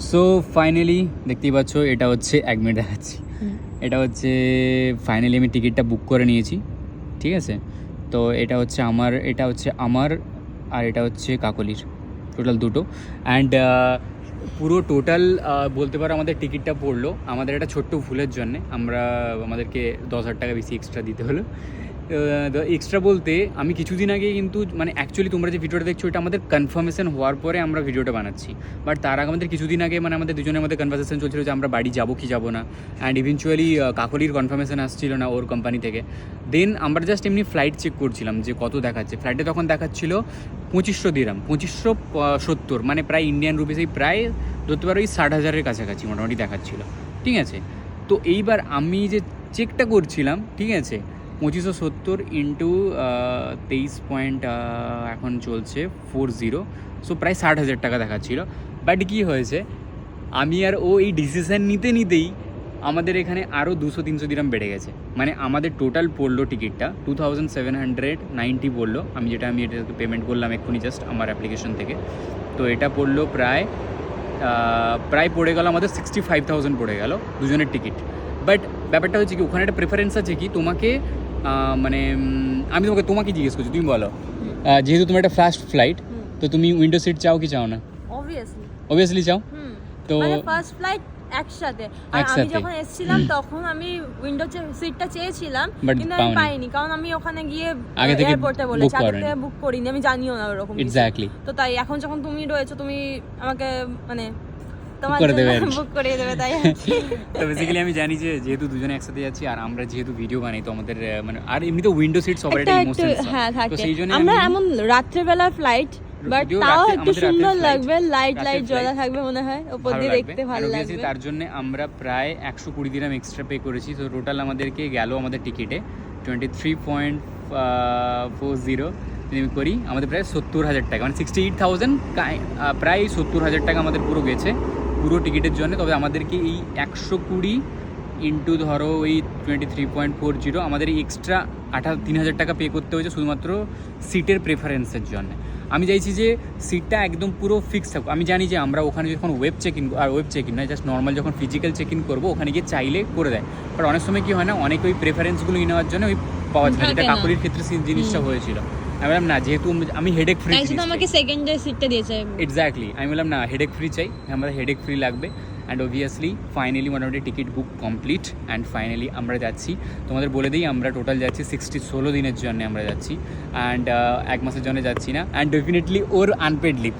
So finally দেখতেই পাচ্ছ, এটা হচ্ছে 1 মিনিট দেখাচ্ছি। এটা হচ্ছে ফাইনালি আমি টিকিটটা বুক করে নিয়েছি, ঠিক আছে। তো এটা হচ্ছে আমার আর এটা হচ্ছে কাকলির, টোটাল দুটো। অ্যান্ড পুরো টোটাল বলতে পারো আমাদের টিকিটটা পড়লো আমাদের একটা ছোট্ট ভুলের জন্যে, আমাদেরকে 10,000 টাকা বেশি এক্সট্রা দিতে হলো। এক্সট্রা বলতে আমি কিছুদিন আগে কিন্তু মানে অ্যাকচুয়ালি তোমরা যে ভিডিওটা দেখছো এটা আমাদের কনফার্মেশন হওয়ার পরে আমরা ভিডিওটা বানাচ্ছি, বাট তার আগে আমাদের কিছুদিন আগে মানে আমাদের দুজনের মধ্যে কনভারসেশন চলছিল যে আমরা বাড়ি যাবো কি যাবো না। অ্যান্ড ইভেনচুয়ালি কাকলির কনফার্মেশন আসছিল না ওর কোম্পানি থেকে। দেন আমরা জাস্ট এমনি ফ্লাইট চেক করছিলাম যে কত দেখাচ্ছে। ফ্লাইটে তখন দেখাচ্ছিল 2500 দিরাম, 2570, মানে প্রায় ইন্ডিয়ান রুপিসেই প্রায় ধরতে পারো এই 60,000-এর কাছাকাছি মোটামুটি দেখাচ্ছিল, ঠিক আছে। তো এইবার আমি যে চেকটা করছিলাম, ঠিক আছে, 2570 ইন্টু 23 এখন চলছে 40, সো প্রায় 60,000 টাকা দেখাচ্ছিল। বাট কী হয়েছে, আমি আর ও এই ডিসিশান নিতেই আমাদের এখানে আরও 200-300 দিরাম বেড়ে গেছে। মানে আমাদের টোটাল পড়লো টিকিটটা 2790 পড়লো, আমি এটাকে পেমেন্ট করলাম এক্ষুনি জাস্ট আমার অ্যাপ্লিকেশন থেকে। তো এটা পড়লো প্রায় পড়ে গেল আমাদের 65,000 পড়ে গেল দুজনের টিকিট। বাট ব্যাপারটা হচ্ছে কি, ওখানে একটা প্রেফারেন্স আছে কি তোমাকে, মানে আমি তোমাকে জিজ্ঞেস করছি, তুমি বলো, যেহেতু তোমার একটা ফার্স্ট ফ্লাইট, তো তুমি উইন্ডো সিট চাও কি চাও না? অবভিয়াসলি চাও। তো ফার্স্ট ফ্লাইট একসাথে, আর আমি যখন এসেছিলাম তখন আমি উইন্ডো সিটটা চেয়েছিলাম, কিন্তু আমি পাইনি, কারণ আমি ওখানে গিয়ে এয়ারপোর্টে বলেছি, আগে থেকে বুক করিনি, আমি জানিও না ওরকম। এক্স্যাক্টলি। তো তাই এখন যখন তুমি রয়েছো, তুমি আমাকে মানে তোমার বুক করে দেবে, তাই তো বেসিক্যালি আমি জানি যে যেহেতু দুজনে একসাথে যাচ্ছি আর আমরা যেহেতু ভিডিও বানাই, তো আমাদের মানে আর এমনিতে উইন্ডো সিট সবার একটা ইমোশন, হ্যাঁ থাকে। আমরা এমন রাত্রেবেলা ফ্লাইট, বাট তাও একটু সুন্দর লাগবে, লাইট জ্বলা থাকবে মনে হয়, উপর দিয়ে দেখতে ভালো লাগবে। তার জন্য আমরা প্রায় 120 দিরাম এক্সট্রা পে করেছি। তো টোটাল আমাদেরকে গেল আমাদের টিকিটে 23.40 যদি আমি করি, আমাদের প্রায় 70,000 টাকা, মানে 68,000, প্রায় 70,000 টাকা আমাদের পুরো গেছে পুরো টিকিটের জন্য। তবে আমাদেরকে এই 120 ইন্টু ধরো ওই 23.40 আমাদের এই এক্সট্রা 3,000 টাকা পে করতে হয়েছে শুধুমাত্র সিটের প্রেফারেন্সের জন্য। আমি চাইছি যে সিটটা একদম পুরো ফিক্স থাকুক। আমি জানি যে আমরা ওখানে যখন ওয়েব চেক ইন নয়, জাস্ট নর্মাল যখন ফিজিক্যাল চেক ইন করবো, ওখানে গিয়ে চাইলে করে দেয়। বাট অনেক সময় কী হয় না, অনেক ওই প্রেফারেন্সগুলো নেওয়ার জন্য ওই পাওয়া যায় না, যেটা কাকুলির ক্ষেত্রে জিনিসটা হয়েছিল। আমি বললাম না, যেহেতু আমি হেডেক ফ্রি, আমাকে সেকেন্ডে সিটটা দিয়েছে। এক্স্যাক্টলি, আমি বললাম না, হেডেক ফ্রি চাই, আমরা হেডেক ফ্রি লাগবে। অ্যান্ড অবভিয়াসলি ফাইনালি মোটামুটি ticket book complete, and finally আমরা যাচ্ছি। তোমাদের বলে দিই, আমরা টোটাল যাচ্ছি 16 দিনের জন্য আমরা যাচ্ছি, অ্যান্ড 1 মাসের জন্য যাচ্ছি না, অ্যান্ড ডেফিনেটলি ওর আনপেড লিভ।